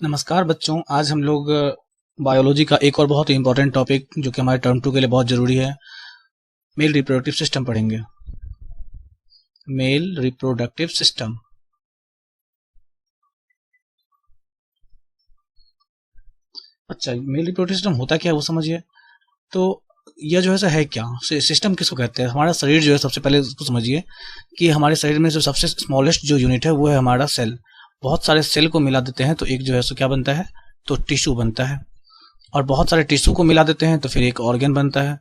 नमस्कार बच्चों, आज हम लोग बायोलॉजी का एक और बहुत ही इंपॉर्टेंट टॉपिक जो कि हमारे टर्म 2 के लिए बहुत ज़रूरी है, मेल रिप्रोडक्टिव सिस्टम पढ़ेंगे। Male reproductive system. अच्छा, मेल रिप्रोडक्टिव सिस्टम होता क्या है वो समझिए। तो यह जो है क्या सिस्टम किसको कहते हैं? हमारा शरीर जो है, सबसे पहले उसको समझिए कि हमारे शरीर में जो सबसे स्मॉलेस्ट जो यूनिट है वो है हमारा सेल। बहुत सारे सेल को मिला देते हैं तो एक जो है सो क्या बनता है, तो टिश्यू बनता है। और बहुत सारे टिश्यू को मिला देते हैं तो फिर एक ऑर्गन बनता है।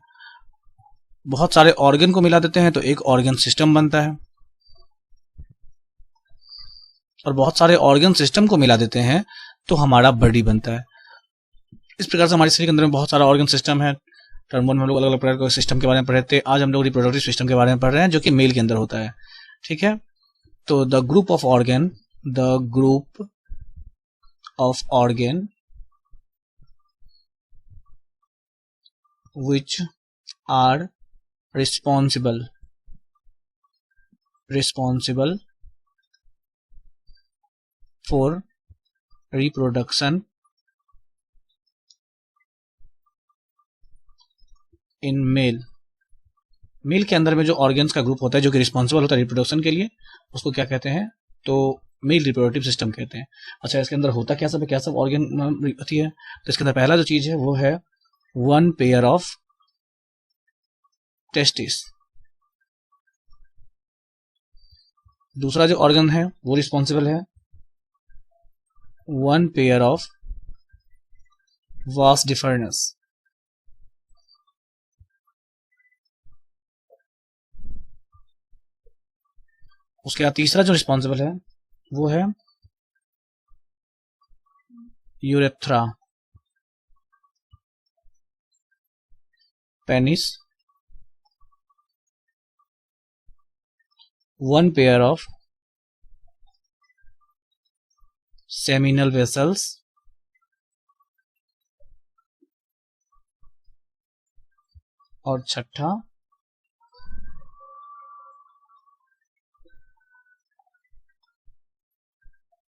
बहुत सारे ऑर्गन को मिला देते हैं तो एक ऑर्गन सिस्टम बनता है। और बहुत सारे ऑर्गन सिस्टम को मिला देते हैं तो हमारा बॉडी बनता है। इस प्रकार से हमारे शरीर के अंदर में बहुत सारा ऑर्गन सिस्टम है। टर्म 1 में हम लोग अलग अलग प्रकार के सिस्टम के बारे में पढ़े थे। आज हम लोग रिप्रोडक्टिव सिस्टम के बारे में पढ़ रहे हैं जो कि मेल के अंदर होता है। ठीक है, तो the group of organ which are responsible for reproduction in male. Male के अंदर में जो ऑर्गन्स का ग्रुप होता है जो कि रिस्पॉन्सिबल होता है रिप्रोडक्शन के लिए, उसको क्या कहते हैं? तो मेल रिप्रोडक्टिव सिस्टम कहते हैं। अच्छा, इसके अंदर होता क्या सब है, क्या सब ऑर्गन होती है? तो इसके अंदर पहला जो चीज है वो है वन पेयर ऑफ टेस्टिस। दूसरा जो ऑर्गन है वो रिस्पॉन्सिबल है one pair of vas deferens. उसके बाद तीसरा जो रिस्पॉन्सिबल है वो है urethra penis. One pair of seminal vessels. और छठा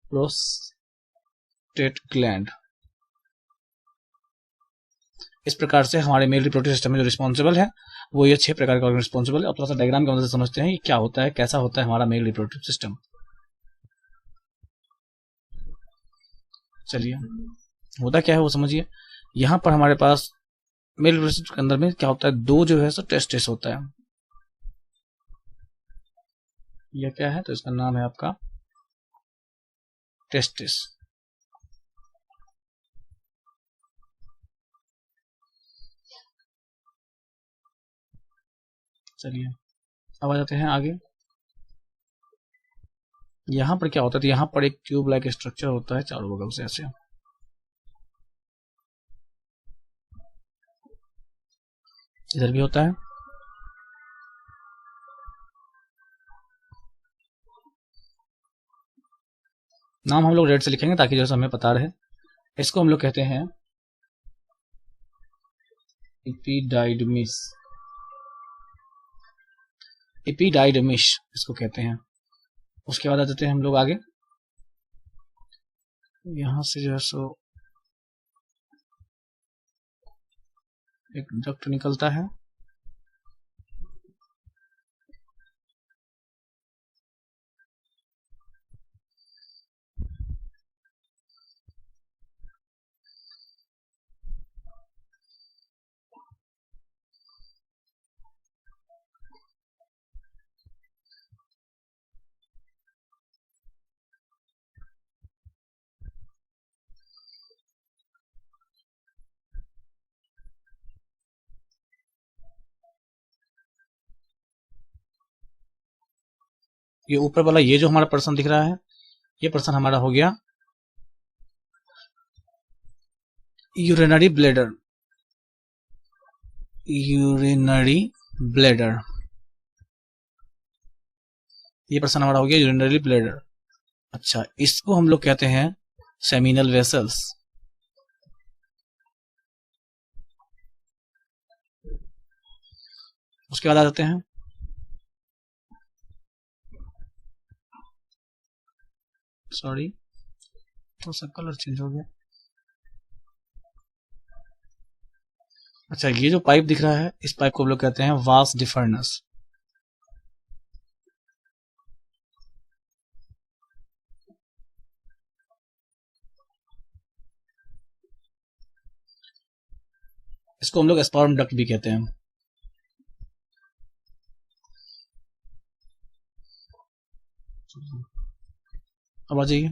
प्रोस्टेट ग्लैंड। इस प्रकार से हमारे मेल रिप्रोडक्टिव सिस्टम में जो रिस्पॉन्सिबल है वो ये 6 प्रकार का रिस्पॉन्सिबल है। अब थोड़ा सा डायग्राम की मदद से समझते हैं कि क्या होता है, कैसा होता है हमारा मेल रिप्रोडक्टिव सिस्टम। चलिए, होता क्या है वो समझिए। यहाँ पर हमारे पास मेल रिप्रोडक्टिव के अंदर में क्या होता है, दो जो है सो टेस्टिस होता है। यह क्या है, तो इसका नाम है आपका टेस्टिस। चलिए, अब आ जाते हैं आगे। यहाँ पर क्या होता है, तो यहाँ पर एक ट्यूब लाइक स्ट्रक्चर होता है चारों बगल से ऐसे। इधर भी होता है। नाम हम लोग रेड से लिखेंगे ताकि जैसे हमें पता रहे। इसको हम लोग कहते हैं एपिडाइडमिस। एपिडाइडमिस इसको कहते हैं। उसके बाद आ जाते हैं हम लोग आगे। यहाँ से जो है सो एक डक्ट निकलता है। ये ऊपर वाला ये जो हमारा पर्सन दिख रहा है, ये पर्सन हमारा हो गया यूरिनरी ब्लैडर। यूरिनरी ब्लैडर, ये पर्सन हमारा हो गया यूरिनरी ब्लैडर। अच्छा, इसको हम लोग कहते हैं सेमिनल वेसल्स। उसके बाद आ जाते हैं तो सब कलर चेंज हो गया। अच्छा, ये जो पाइप दिख रहा है, इस पाइप को हम लोग कहते हैं वास डिफर्नस। इसको हम लोग स्पर्म डक्ट भी कहते हैं। अब आ जाइए।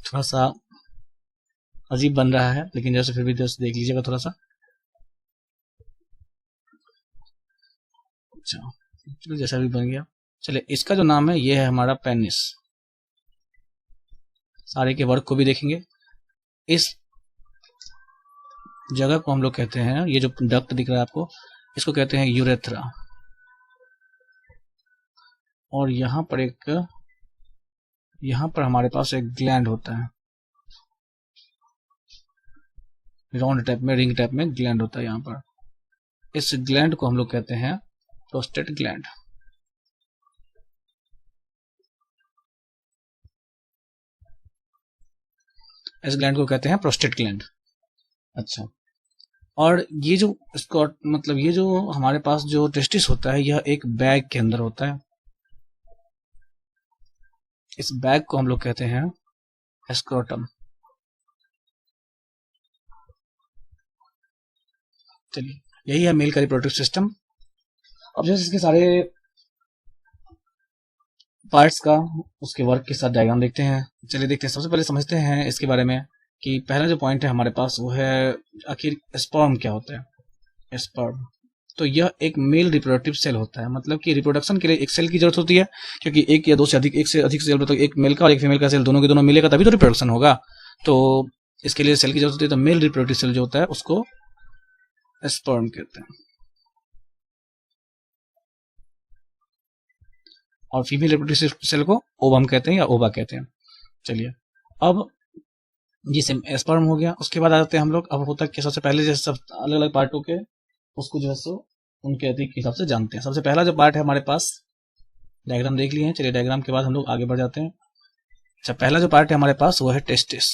थोड़ा सा अजीब बन रहा है, लेकिन जैसे फिर भी जैसे देख लीजिएगा थोड़ा सा। अच्छा, चलो जैसा भी बन गया। चलिए, इसका जो नाम है ये है हमारा पेनिस। सारे के वर्क को भी देखेंगे। इस जगह को हम लोग कहते हैं, ये जो डक्ट दिख रहा है आपको, इसको कहते हैं यूरेथ्रा। और यहाँ पर हमारे पास एक ग्लैंड होता है, राउंड टाइप में, रिंग टाइप में ग्लैंड होता है यहाँ पर। इस ग्लैंड को हम लोग कहते हैं प्रोस्टेट ग्लैंड। इस ग्लैंड को कहते हैं प्रोस्टेट ग्लैंड। अच्छा, और ये जो इसको मतलब ये जो हमारे पास जो टेस्टिस होता है, यह एक बैग के अंदर होता है। इस बैग को हम लोग कहते हैं स्क्रोटम। चलिए, यही है मेल का रिप्रोडक्टिव सिस्टम। अब जैसे इसके सारे पार्ट्स का उसके वर्क के साथ डायग्राम देखते हैं। चलिए देखते हैं, सबसे पहले समझते हैं इसके बारे में कि पहला जो पॉइंट है हमारे पास वो है आखिर स्पर्म क्या होता है। स्पर्म तो यह एक मेल रिप्रोडक्टिव सेल होता है, मतलब कि रिप्रोडक्शन के लिए एक सेल की जरूरत होती है, क्योंकि एक या दो से अधिक, एक से अधिक सेल, मतलब एक मेल का और एक फीमेल का सेल दोनों के दोनों मिलेगा तभी तो रिप्रोडक्शन होगा। तो इसके लिए सेल की जरूरत होती है। तो मेल रिप्रोडक्टिव सेल जो होता है उसको स्पर्म कहते हैं, और फीमेल रिप्रोडक्टिव सेल को ओवम कहते हैं या ओवा कहते हैं। चलिए, अब ये स्पर्म हो गया। उसके बाद आ जाते हैं हम लोग, अब होता है कि सबसे पहले जैसे सब अलग अलग पार्टों के उसको जो है सो उनके अधिक हिसाब से जानते हैं। सबसे पहला जो पार्ट है हमारे पास, डायग्राम देख लिए हैं। चलिए, डायग्राम के बाद हम लोग आगे बढ़ जाते हैं। अच्छा, पहला जो पार्ट है हमारे पास वो है टेस्टिस।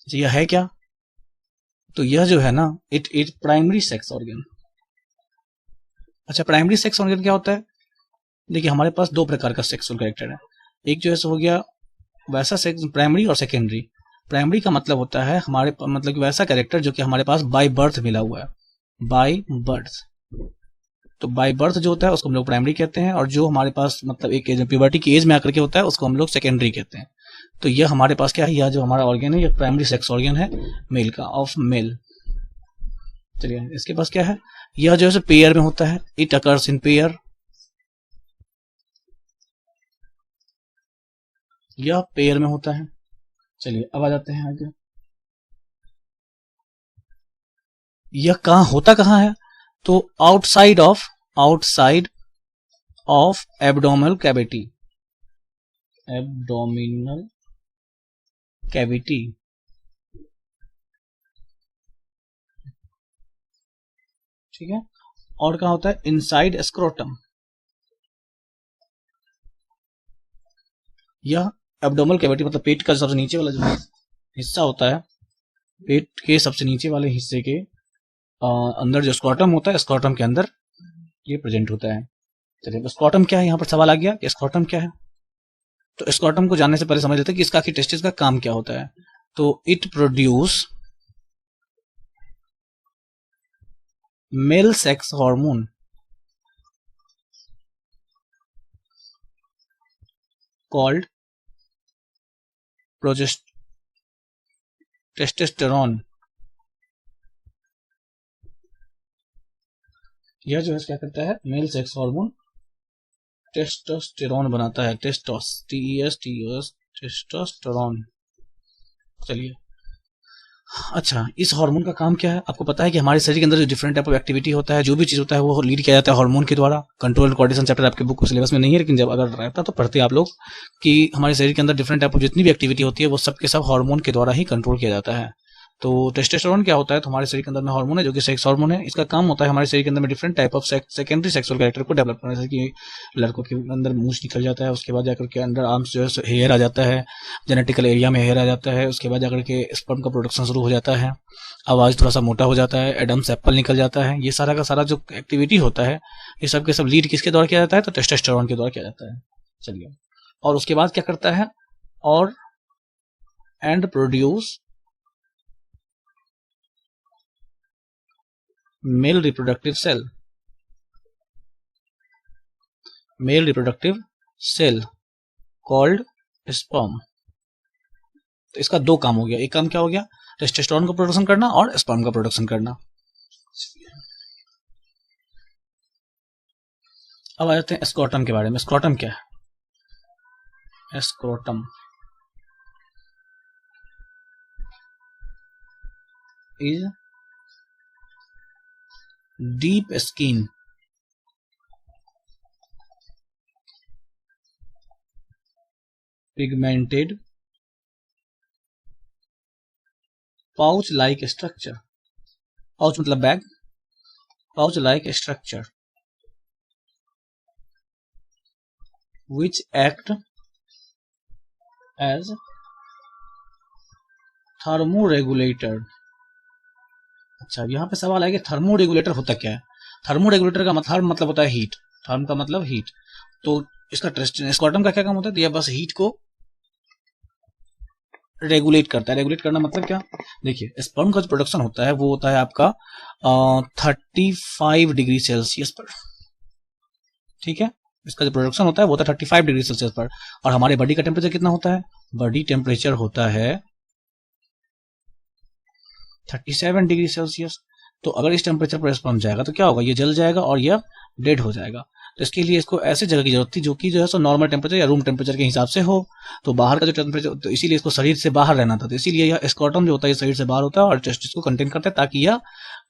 यह है क्या? तो यह जो है ना, इट प्राइमरी सेक्स ऑर्गन। अच्छा, प्राइमरी सेक्स ऑर्गन क्या होता है? देखिए, हमारे पास दो प्रकार का सेक्सुअल कैरेक्टर है। एक जो है सो हो गया वैसा सेक्स, प्राइमरी और सेकेंडरी। प्राइमरी का मतलब होता है हमारे मतलब कि वैसा कैरेक्टर जो कि हमारे पास बाय बर्थ मिला हुआ है, बाय बर्थ। तो बाय बर्थ जो होता है उसको हम लोग प्राइमरी कहते हैं, और जो हमारे पास मतलब एक एज, प्यूबर्टी की एज में आकर के होता है, उसको हम लोग सेकेंडरी कहते हैं। तो यह हमारे पास क्या है, यह जो हमारा ऑर्गन है यह प्राइमरी सेक्स ऑर्गन है मेल का, ऑफ मेल। चलिए, इसके पास क्या है, यह जो है पेयर में होता है, इट अकर्स इन पेयर। यह पेयर में होता है। चलिए, अब आ जाते हैं आगे। यह कहाँ होता कहाँ है? तो outside of abdominal cavity, abdominal cavity. ठीक है, और कहाँ होता है? Inside scrotum. यह एब्डोमिनल कैविटी मतलब पेट का सबसे नीचे वाला जो हिस्सा होता है, पेट के सबसे नीचे वाले हिस्से के अंदर जो स्क्रोटम होता है, स्क्रोटम के अंदर ये प्रेजेंट होता है। चलिए, स्क्रोटम क्या है, यहाँ पर सवाल आ गया कि स्क्रोटम क्या है। तो स्क्रोटम को जानने से पहले समझ लेते हैं कि इसका आखिर टेस्टिस का काम क्या होता है। तो it produce male sex hormone called testosterone, यह जो है क्या करता है, मेल सेक्स हार्मोन टेस्टोस्टेरोन बनाता है, टेस्टोस्टेरोन। चलिए, अच्छा, इस हार्मोन का काम क्या है? आपको पता है कि हमारे शरीर के अंदर जो डिफरेंट टाइप ऑफ एक्टिविटी होता है, जो भी चीज होता है, वो लीड किया जाता है हार्मोन के द्वारा। कंट्रोल एंड कोऑर्डिनेशन चैप्टर आपके बुक सिलेबस में नहीं है, लेकिन जब अगर रहता तो पढ़ते आप लोग कि हमारे शरीर के अंदर डिफरेंट टाइप ऑफ जितनी भी एक्टिविटी होती है वो सब के सब हार्मोन के द्वारा ही कंट्रोल किया जाता है। तो टेस्टोस्टेरोन क्या होता है? तो हमारे शरीर के अंदर में हार्मोन है जो कि सेक्स हार्मोन है। इसका काम होता है हमारे शरीर के अंदर में different type of secondary sexual character को डेवलप करना, जैसे कि लड़कों के अंदर मूछ निकल जाता है, उसके बाद जाकर के अंडर आर्म्स जो है हेयर आ जाता है, जेनेटिकल एरिया में हेयर आ जाता है, उसके बाद जाकर के स्पर्म का प्रोडक्शन शुरू हो जाता है, आवाज थोड़ा सा मोटा हो जाता है, एडम्स एप्पल निकल जाता है। ये सारा का सारा जो एक्टिविटी होता है, ये सब के सब लीड किसके द्वारा किया जाता है? तो टेस्टोस्टेरोन के द्वारा किया जाता है। चलिए, और उसके बाद क्या करता है? और and produce male reproductive cell, male reproductive cell called sperm. तो इसका दो काम हो गया। एक काम क्या हो गया? टेस्टोस्टेरोन का प्रोडक्शन करना और स्पर्म का प्रोडक्शन करना। अब आ जाते हैं स्क्रोटम के बारे में। स्क्रोटम क्या है? Scrotum is deep skin pigmented pouch like structure. Pouch मतलब bag, pouch like structure which act as thermoregulator। अच्छा, यहाँ पे सवाल है कि थर्मोरेगुलेटर होता क्या है? थर्मोरेगुलेटर का मतलब होता है हीट। थर्म का मतलब हीट। तो इसका स्क्वाटम का क्या काम होता है? तो यह बस हीट को रेगुलेट करता है। रेगुलेट करना मतलब क्या? देखिए, स्पर्म का जो प्रोडक्शन होता है वो होता है आपका 35 डिग्री सेल्सियस पर। ठीक है, इसका जो प्रोडक्शन होता है वो होता है 35 डिग्री सेल्सियस पर। और हमारे बॉडी का टेम्परेचर कितना होता है? बॉडी टेम्परेचर होता है 37 डिग्री सेल्सियस। तो अगर इस टेम्परेचर पर स्पर्म जाएगा तो क्या होगा? ये जल जाएगा और यह डेड हो जाएगा। तो इसके लिए इसको ऐसे जगह की जरूरत थी जो कि जो है सो नॉर्मल टेम्परेचर या रूम टेम्परेचर के हिसाब से हो। तो बाहर का जो टेम्परेचर, तो इसीलिए इसको शरीर से बाहर रहना था। तो इसीलिए यह स्क्रोटम जो होता है शरीर से बाहर होता है और टेस्टिस को कंटेन करता है, ताकि यह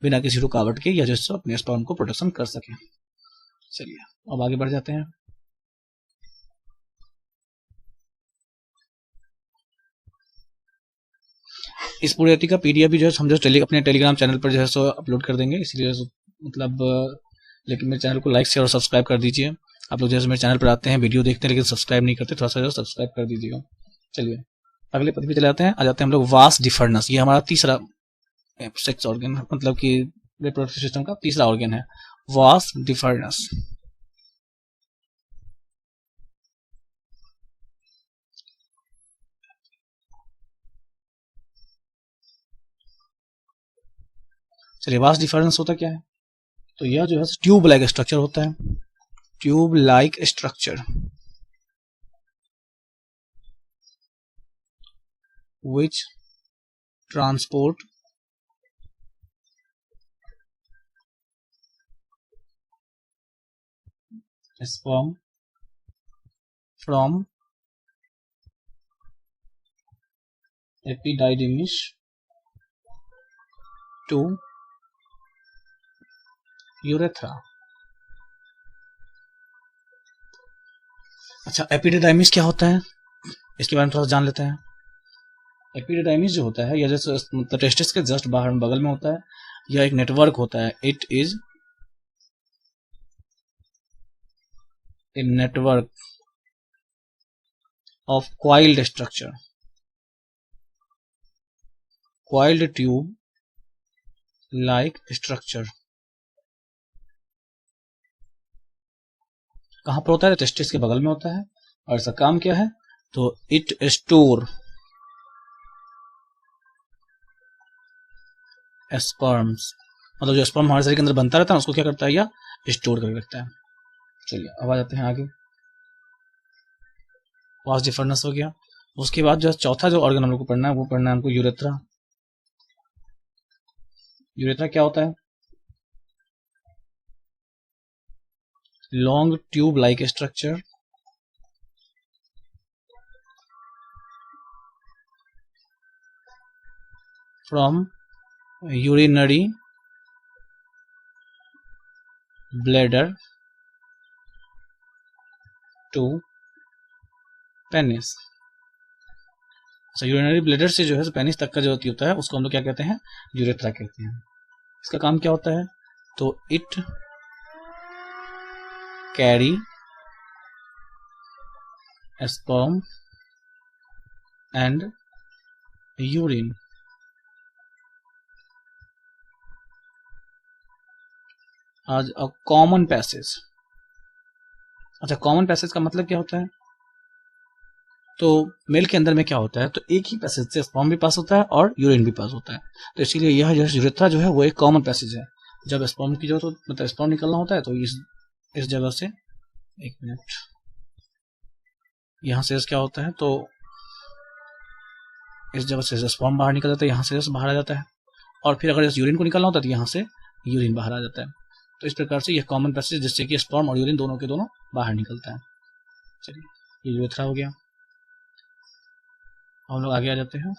बिना किसी रुकावट के या जो अपने स्पर्म को प्रोडक्शन कर सके। चलिए, अब आगे बढ़ जाते हैं। इस पूरे का पीडीएफ भी जो है हम जो अपने टेलीग्राम चैनल पर जो है सो अपलोड कर देंगे, इसलिए मतलब लेकिन मेरे चैनल को लाइक शेयर और सब्सक्राइब कर दीजिए। आप लोग जैसे मेरे चैनल पर आते हैं, वीडियो देखते हैं लेकिन सब्सक्राइब नहीं करते, थोड़ा सा जो सब्सक्राइब कर दीजिएगा। चलिए, अगले पद पे चले जाते हैं। आ जाते हैं हम लोग वास डिफरनेस। ये हमारा तीसरा सेक्स ऑर्गन, मतलब कि रिप्रोडक्टिव सिस्टम का तीसरा ऑर्गन है, वास डिफरनेस। चलिए, वास डिफरेंस होता क्या है? तो यह जो है ट्यूब लाइक स्ट्रक्चर होता है, tube like structure which transport sperm from epididymis to urethra। अच्छा, एपिडिडाइमिस क्या होता है? इसके बारे में थोड़ा जान लेते हैं। एपिडिडाइमिस जो होता है, यह जैसे मतलब टेस्टिस के जस्ट बाहर बगल में होता है। यह एक नेटवर्क होता है। It is a network of coiled structure, coiled tube like structure। कहां पर होता है? टेस्टिस के बगल में होता है। और इसका काम क्या है? तो इट स्टोर स्पर्म्स, मतलब जो स्पर्म हमारे शरीर के अंदर बनता रहता है उसको क्या करता है? या स्टोर करके रखता है। चलिए, अब आ जाते हैं आगे। वास डिफरेंस हो गया। उसके बाद जो चौथा जो ऑर्गन हम लोग को पढ़ना है वो पढ़ना है हमको यूरेथ्रा। यूरेथ्रा क्या होता है? Long tube like structure from urinary bladder to penis. अच्छा, यूरिनरी ब्लैडर से जो है पेनिस तक का जो होता है उसको हम लोग क्या कहते हैं? यूरेथ्रा कहते हैं। इसका काम क्या होता है? तो it carry sperm and urine as a common passage। अच्छा, कॉमन पैसेज का मतलब क्या होता है? तो मेल के अंदर में क्या होता है? तो एक ही पैसेज से स्पर्म भी पास होता है और यूरिन भी पास होता है। तो इसीलिए यह यूरेथ्रा जो है वो एक कॉमन पैसेज है। जब स्पर्म की जरूरत मतलब स्पर्म निकलना होता है तो इस जगह से, एक मिनट, यहाँ से क्या होता है? तो इस जगह से स्पर्म बाहर निकल जाता है, यहाँ से बाहर आ जाता है, और फिर अगर इस यूरिन को निकालना होता है तो यहाँ से यूरिन बाहर आ जाता है। तो इस प्रकार से यह कॉमन पैसेज जिससे कि स्पर्म और यूरिन दोनों के दोनों बाहर निकलता है। चलिए, ये यूरेथ्रा हो गया। हम लोग आगे आ जाते हैं।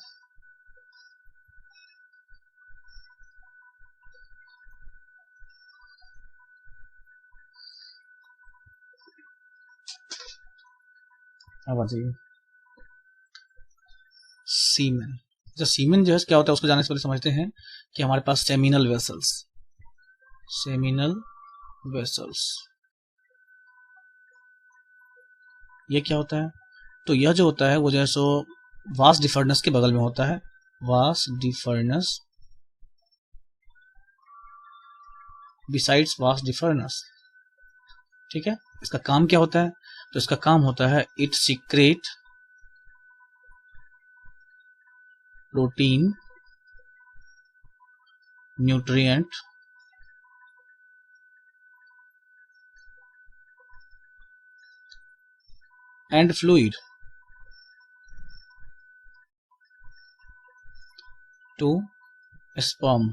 अब आ जाइए सीमेन। अच्छा, सीमेन जो है क्या होता है उसको जानने से पहले समझते हैं कि हमारे पास सेमिनल वेसल्स ये क्या होता है? तो यह जो होता है वो जो है सो वास डिफर्नस के बगल में होता है। वास डिफर्नस, बिसाइड्स वास डिफर्नस। ठीक है, इसका काम क्या होता है? तो इसका काम होता है it secrete protein, nutrient and fluid to sperm.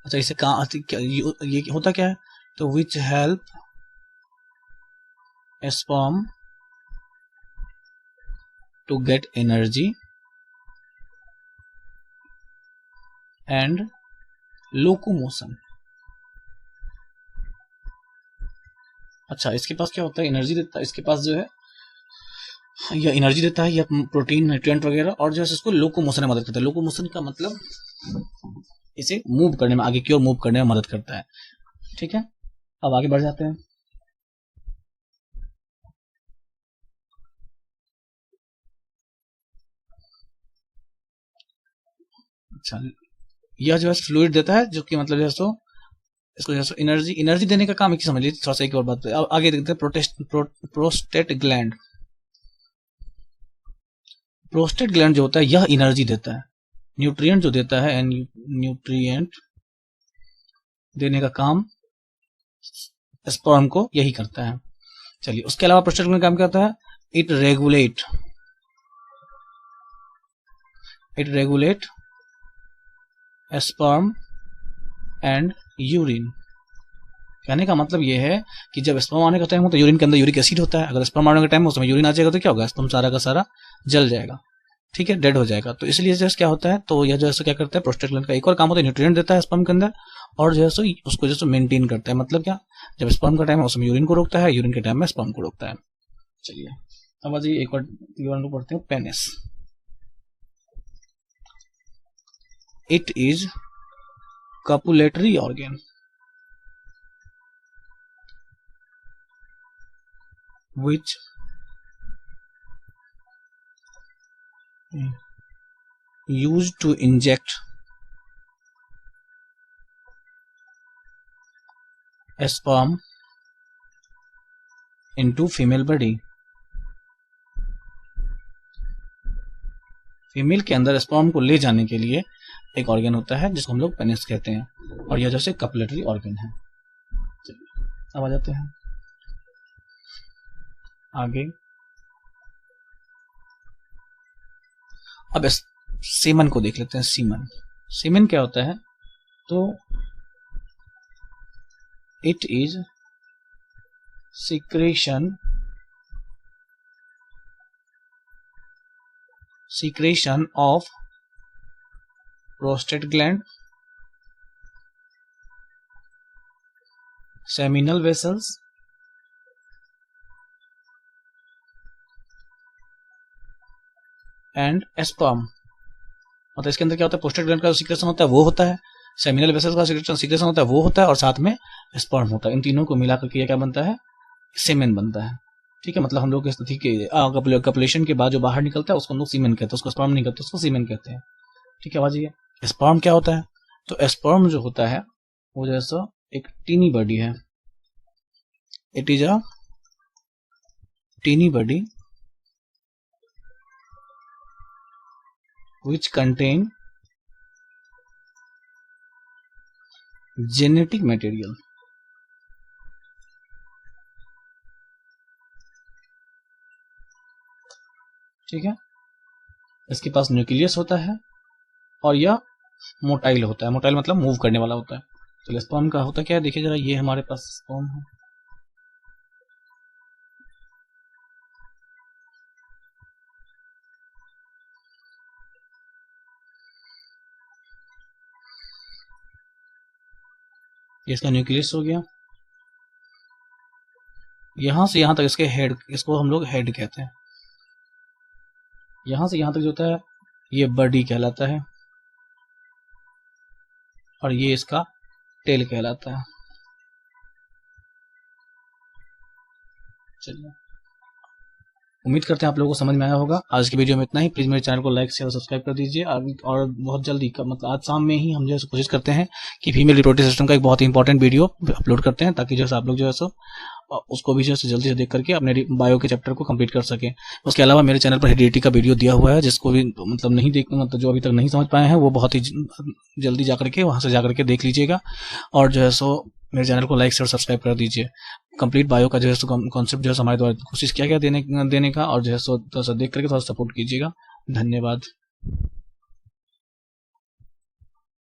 अच्छा, इसे ये होता क्या है? तो which help sperm to get energy and locomotion. अच्छा, इसके पास क्या होता है? एनर्जी देता है। इसके पास जो है यह एनर्जी देता है, यह प्रोटीन, न्यूट्रिएंट वगैरह, और जो है इसको लोकोमोशन में मदद करता है। लोकोमोशन का मतलब इसे मूव करने में, आगे की ओर मूव करने में मदद करता है। ठीक है, अब आगे बढ़ जाते हैं। अच्छा, यह जो है फ्लूइड देता है, जो कि मतलब जो है सो इसको जो है एनर्जी देने का काम है कि समझ लीजिए। थोड़ा सा एक और बात अब आगे देखते हैं। Prostate gland. प्रोस्टेट ग्लैंड जो होता है यह एनर्जी देता है, न्यूट्रिएंट जो देता है, न्यूट्रिएंट देने का काम स्पर्म को यही करता है। चलिए, उसके अलावा प्रोस्टेट ग्लैंड काम करता है it regulate sperm and urine. कहने का मतलब यह है कि जब स्पर्म आने का टाइम होता है यूरिन के अंदर यूरिक एसिड होता है। अगर स्पर्म आने का टाइम हो उस समय यूरिन आ जाएगा तो क्या होगा? स्पर्म सारा का सारा जल जाएगा। ठीक है, डेड हो जाएगा। तो इसलिए जैसे क्या होता है, तो यह जो है क्या करता है, प्रोस्टेट ग्लैंड का एक और काम होता है, न्यूट्रिएंट देता है स्पर्म के अंदर, और जो है उसको जैसे मेंटेन करता है। मतलब क्या? जब स्पर्म का टाइम है उस समय यूरिन को रोकता है, यूरिन के टाइम में स्पर्म को रोकता है। चलिए, अब आज एक और पढ़ते हैं, penis. It is copulatory organ which used to inject sperm into female body। Female के अंदर स्पर्म को ले जाने के लिए एक ऑर्गन होता है जिसको हम लोग पेनिस कहते हैं, और यह जैसे कपलेटरी ऑर्गन है। चलिए, अब आ जाते हैं आगे। अब सीमन को देख लेते हैं। सीमेन क्या होता है? तो it is secretion of prostate gland, seminal vessels, and sperm. मतलब इसके अंदर क्या होता है? प्रोस्टेट ग्लैंड का सीक्रेशन होता है वो होता है, सेमिनल वेसल्स का सीक्रेशन होता है वो होता है, और साथ में स्पर्म होता है। इन तीनों को मिलाकर के क्या बनता है? सीमेन बनता है। ठीक है, मतलब हम लोग कपुलेशन के बाद जो बाहर निकलता है उसको हम लोग सीमेन कहते हैं, उसको स्पर्म नहीं कहते, उसको सीमेन कहते हैं। ठीक है, आवाज। स्पर्म क्या होता है? तो स्पर्म जो होता है वो जैसा एक टीनी बॉडी है। It is a tiny body which contain genetic material। ठीक है, इसके पास न्यूक्लियस होता है और यह मोटाइल होता है। मोटाइल मतलब मूव करने वाला होता है। तो स्पर्म का होता क्या है? देखिए जरा, ये हमारे पास स्पर्म है, ये इसका न्यूक्लियस हो गया। यहां से यहां तक इसके हेड, इसको हम लोग हेड कहते हैं। यहां से यहां तक जो होता है ये बॉडी कहलाता है, और ये इसका टेल कहलाता है। चलिए, उम्मीद करते हैं आप लोगों को समझ में आया होगा। आज की वीडियो में इतना ही। प्लीज मेरे चैनल को लाइक शेयर और सब्सक्राइब कर दीजिए। और बहुत जल्दी मतलब आज शाम में ही हम जो है कोशिश करते हैं कि फीमेल रिप्रोडक्टिव सिस्टम का एक बहुत ही इंपॉर्टेंट वीडियो अपलोड करते हैं, ताकि जो है आप लोग जो है उसको भी जो है जल्दी से देख करके अपने बायो के चैप्टर को कंप्लीट कर सके। उसके अलावा मेरे चैनल पर हेरिडिटी का वीडियो दिया हुआ है, जिसको भी मतलब नहीं देख मतलब जो अभी तक नहीं समझ पाए हैं वो बहुत ही जल्दी जाकर के वहां से जाकर के देख लीजिएगा। और जो है मेरे चैनल को लाइक शेयर सब्सक्राइब कर दीजिए। कंप्लीट बायो का जो है कॉन्सेप्ट जो है हमारे द्वारा कोशिश किया गया देने का, और जो है देख करके थोड़ा सपोर्ट कीजिएगा। धन्यवाद।